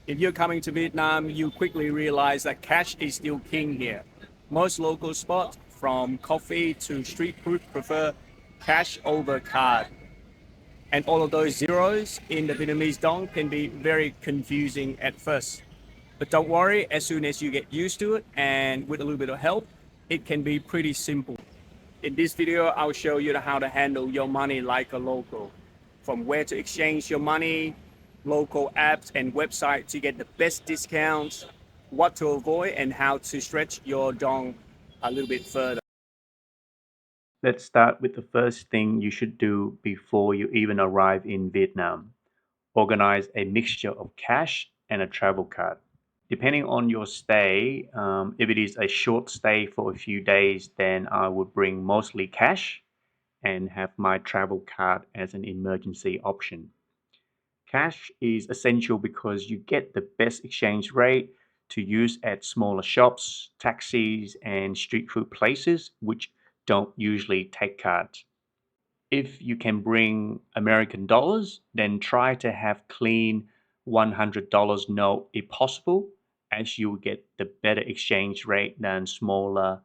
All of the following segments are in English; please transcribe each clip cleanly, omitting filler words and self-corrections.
If you're coming to Vietnam, you quickly realize that cash is still king here. Most local spots, from coffee to street food, prefer cash over card. And all of those zeros in the Vietnamese dong can be very confusing at first. But don't worry, as soon as you get used to it and with a little bit of help, it can be pretty simple. In this video, I'll show you how to handle your money like a local. From where to exchange your money, local apps and websites to get the best discounts, what to avoid, and how to stretch your dong a little bit further. Let's start with the first thing you should do before you even arrive in Vietnam. Organize a mixture of cash and a travel card. Depending on your stay, if it is a short stay for a few days, then I would bring mostly cash and have my travel card as an emergency option. Cash is essential because you get the best exchange rate to use at smaller shops, taxis, and street food places, which don't usually take cards. If you can bring American dollars, then try to have clean $100 note if possible, as you will get the better exchange rate than smaller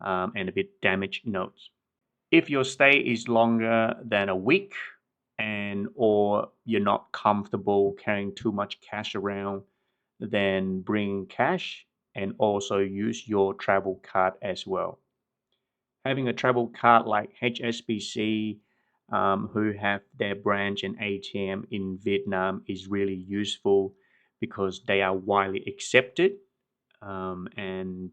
and a bit damaged notes. If your stay is longer than a week and or you're not comfortable carrying too much cash around, then bring cash and also use your travel card as well. Having a travel card like HSBC, who have their branch and ATM in Vietnam, is really useful because they are widely accepted and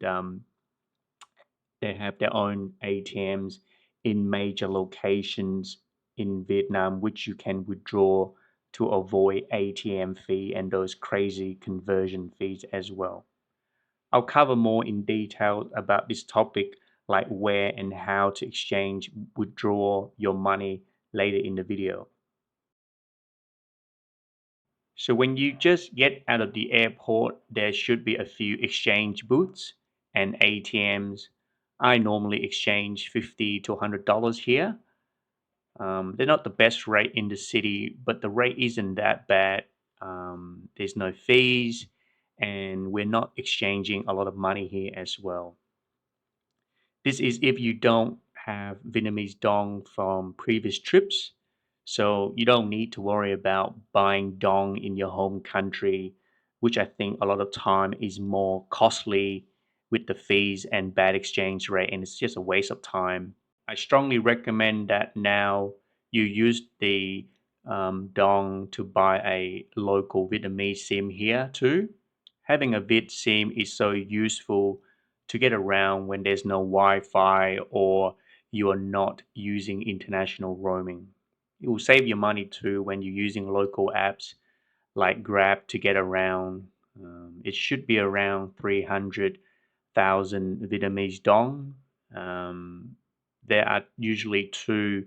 they have their own ATMs in major locations in Vietnam, which you can withdraw to avoid ATM fee and those crazy conversion fees as well. I'll cover more in detail about this topic, like where and how to exchange, withdraw your money later in the video. So when you just get out of the airport, there should be a few exchange booths and ATMs. I normally exchange $50 to $100 here. They're not the best rate in the city, but the rate isn't that bad. There's no fees, and we're not exchanging a lot of money here as well. This is if you don't have Vietnamese dong from previous trips, so you don't need to worry about buying dong in your home country, which I think a lot of time is more costly with the fees and bad exchange rate, and it's just a waste of time. I strongly recommend that now you use the dong to buy a local Vietnamese SIM here too. Having a Viet SIM is so useful to get around when there's no Wi-Fi or you are not using international roaming. It will save your money too when you're using local apps like Grab to get around. It should be around 300,000 Vietnamese dong. Um, there are usually two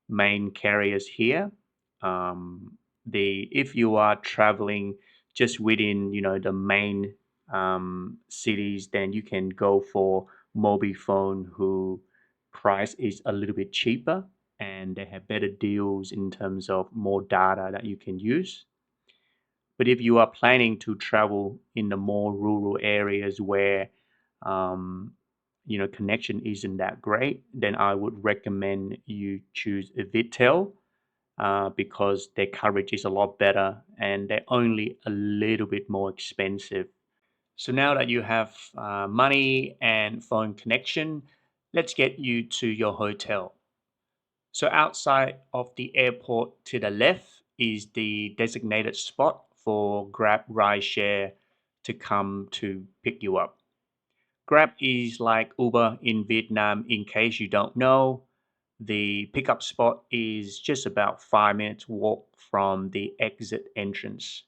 main carriers here. The if you are traveling just within the main cities, then you can go for Mobifone, who price is a little bit cheaper and they have better deals in terms of more data that you can use. But if you are planning to travel in the more rural areas where um, connection isn't that great, then I would recommend you choose a Vitel because their coverage is a lot better and they're only a little bit more expensive. So now that you have money and phone connection, let's get you to your hotel. So outside of the airport to the left is the designated spot for Grab rideshare to come to pick you up. Grab is like Uber in Vietnam, in case you don't know. The pickup spot is just about 5 minutes walk from the exit entrance.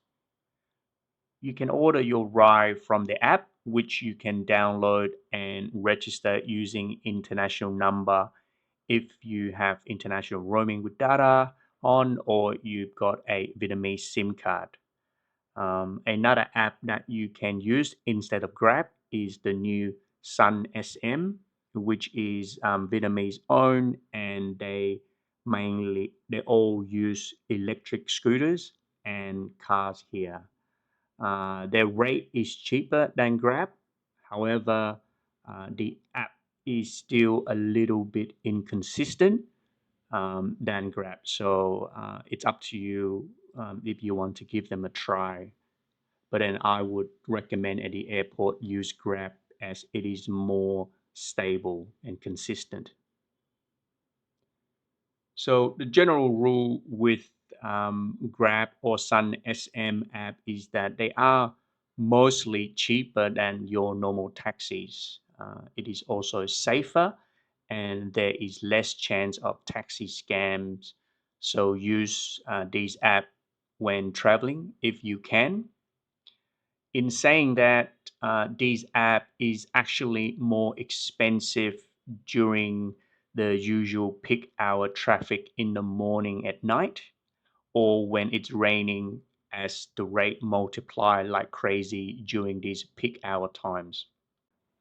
You can order your ride from the app, which you can download and register using international number if you have international roaming with data on or you've got a Vietnamese SIM card. Another app that you can use instead of Grab is the new Sun SM, which is Vietnamese owned, and they all use electric scooters and cars here. Their rate is cheaper than Grab. However, the app is still a little bit inconsistent than Grab. So it's up to you if you want to give them a try. But then I would recommend at the airport use Grab as it is more stable and consistent. So the general rule with Grab or Sun SM app is that they are mostly cheaper than your normal taxis. It is also safer and there is less chance of taxi scams. So use these app when traveling if you can. In saying that, this app is actually more expensive during the usual peak hour traffic in the morning at night or when it's raining as the rate multiply like crazy during these peak hour times.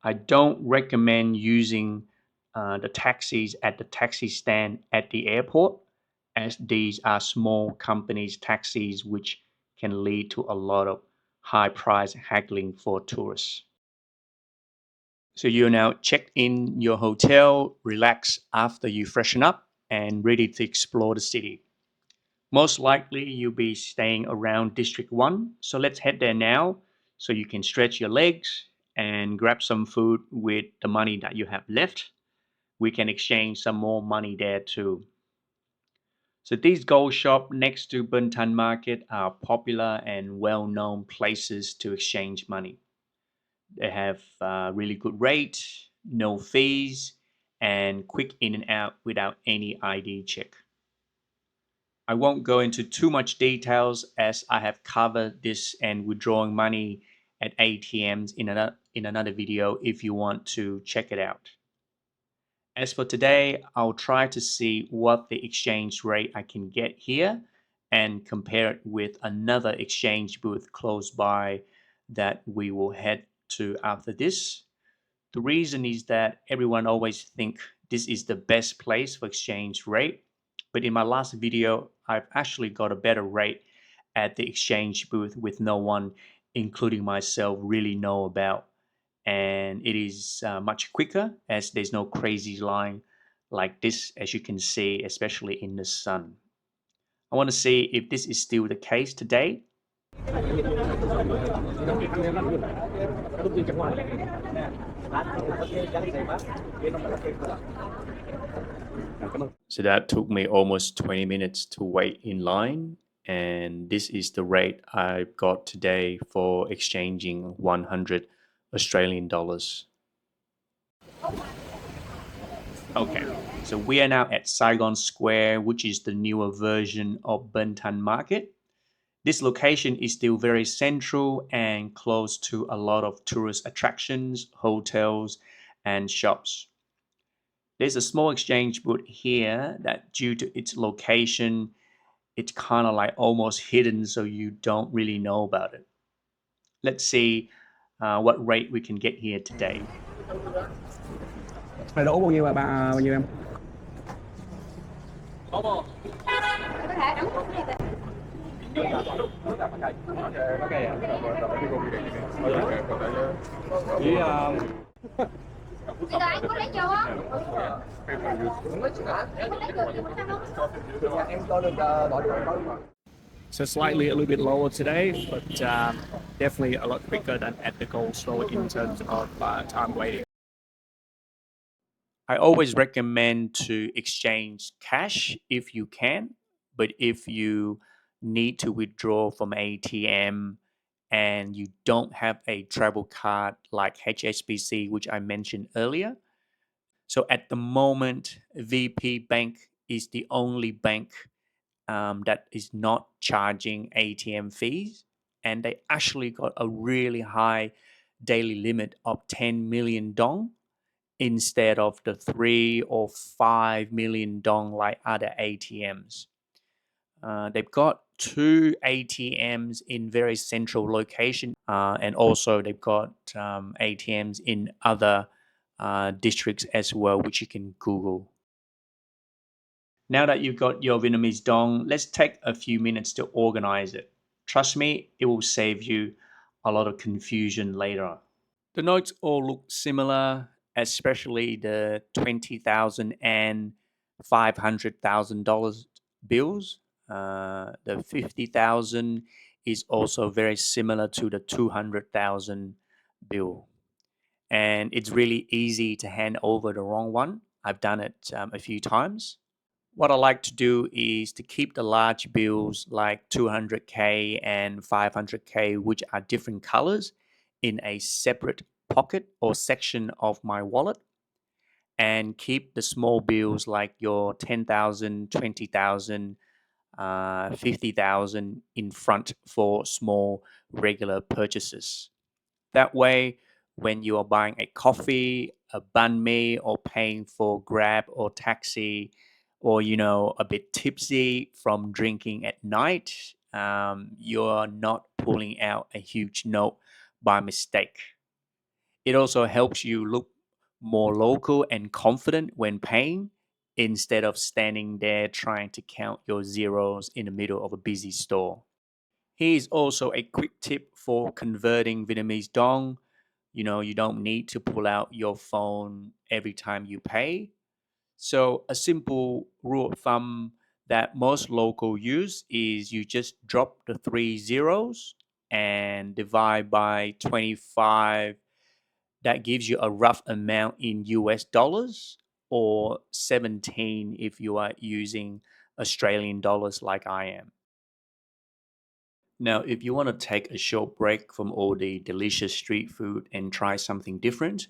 I don't recommend using the taxis at the taxi stand at the airport as these are small companies taxis which can lead to a lot of high price haggling for tourists. So you're now checked in your hotel, relax after you freshen up and ready to explore the city. Most likely you'll be staying around District 1, so let's head there now so you can stretch your legs and grab some food with the money that you have left. We can exchange some more money there too. So these gold shop next to Bun Market are popular and well-known places to exchange money. They have really good rates, no fees, and quick in and out without any ID check. I won't go into too much details as I have covered this and withdrawing money at ATMs in another video if you want to check it out. As for today, I'll try to see what the exchange rate I can get here and compare it with another exchange booth close by that we will head to after this. The reason is that everyone always think this is the best place for exchange rate, but in my last video, I've actually got a better rate at the exchange booth with no one, including myself, really know about. And it is much quicker as there's no crazy line like this, as you can see, especially in the sun. I want to see if this is still the case today. So that took me almost 20 minutes to wait in line, and this is the rate I got today for exchanging 100 Australian dollars. Okay, so we are now at Saigon Square, which is the newer version of Ben Thanh Market. This location is still very central and close to a lot of tourist attractions, hotels, and shops. There's a small exchange booth here that due to its location, it's kind of like almost hidden so you don't really know about it. Let's see what rate we can get here today. Rồi đổ bao nhiêu bà bao nhiêu em? Bây giờ anh có lấy nhiều không? Em cho được đổi. So slightly a little bit lower today, but definitely a lot quicker than at the gold store in terms of time waiting. I always recommend to exchange cash if you can, but if you need to withdraw from ATM and you don't have a travel card like HSBC, which I mentioned earlier. So at the moment, VP Bank is the only bank that is not charging ATM fees, and they actually got a really high daily limit of 10 million dong instead of the 3 or 5 million dong like other ATMs. They've got 2 ATMs in very central location, and also they've got ATMs in other districts as well, which you can Google. Now that you've got your Vietnamese dong, let's take a few minutes to organize it. Trust me, it will save you a lot of confusion later. The notes all look similar, especially the $20,000 and $500,000 bills. The 50,000 is also very similar to the 200,000 bill. And it's really easy to hand over the wrong one. I've done it a few times. What I like to do is to keep the large bills like 200K and 500K, which are different colors, in a separate pocket or section of my wallet, and keep the small bills like your 10,000, 20,000, 50,000 in front for small regular purchases. That way, when you are buying a coffee, a banh mi, or paying for Grab or taxi, or a bit tipsy from drinking at night, you're not pulling out a huge note by mistake. It also helps you look more local and confident when paying, instead of standing there trying to count your zeros in the middle of a busy store. Here's also a quick tip for converting Vietnamese dong. You don't need to pull out your phone every time you pay. So a simple rule of thumb that most local use is you just drop the 3 zeros and divide by 25. That gives you a rough amount in US dollars, or 17 if you are using Australian dollars like I am. Now, if you want to take a short break from all the delicious street food and try something different,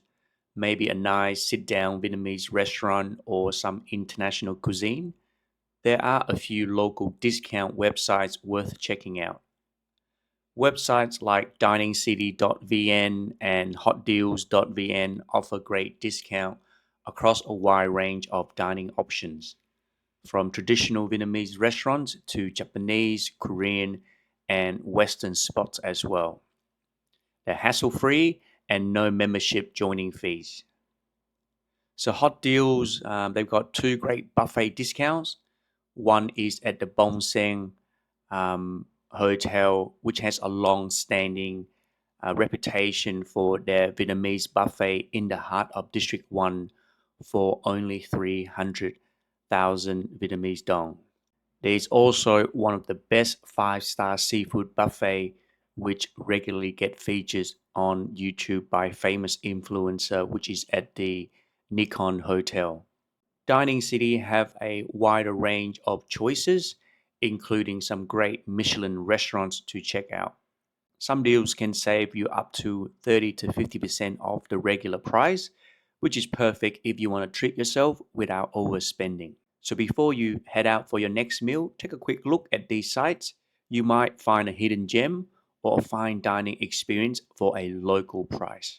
maybe a nice sit down Vietnamese restaurant or some international cuisine, there are a few local discount websites worth checking out. Websites like diningscity.vn and hotdeals.vn offer great discount across a wide range of dining options, from traditional Vietnamese restaurants to Japanese, Korean, and Western spots as well. They're hassle-free and no membership joining fees. So Hot Deals, they've got two great buffet discounts. One is at the Bong Sen Hotel, which has a long-standing reputation for their Vietnamese buffet in the heart of District 1 for only 300,000 Vietnamese dong. There is also one of the best 5-star seafood buffet, which regularly get features on YouTube by famous influencer, which is at the Nikon Hotel. Dining City have a wider range of choices, including some great Michelin restaurants to check out. Some deals can save you up to 30 to 50% off the regular price, which is perfect if you want to treat yourself without overspending. So before you head out for your next meal, take a quick look at these sites. You might find a hidden gem or a fine dining experience for a local price.